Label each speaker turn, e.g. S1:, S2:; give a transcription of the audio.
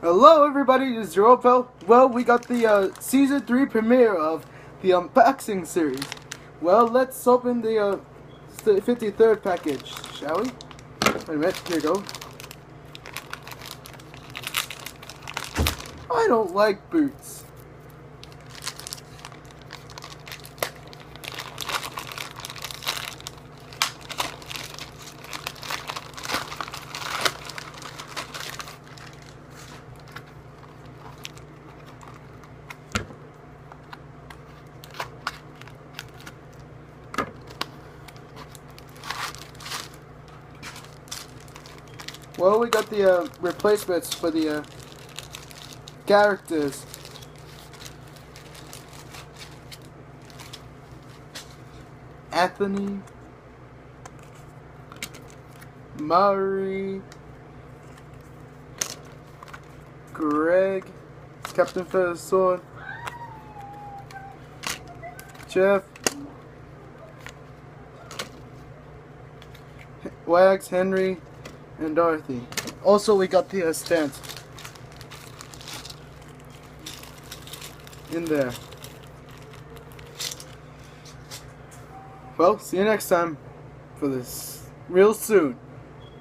S1: Hello everybody, this is Joel. Well, we got the Season 3 premiere of the unboxing series. Well, let's open the 53rd package, shall we? Wait a minute, here you go. I don't like boots. Well, we got the replacements for the characters. Anthony, Murray, Greg, Captain Feathersword, Jeff, Wags, Henry, and Dorothy. Also, we got the stamps in there. Well, see you next time for this real soon.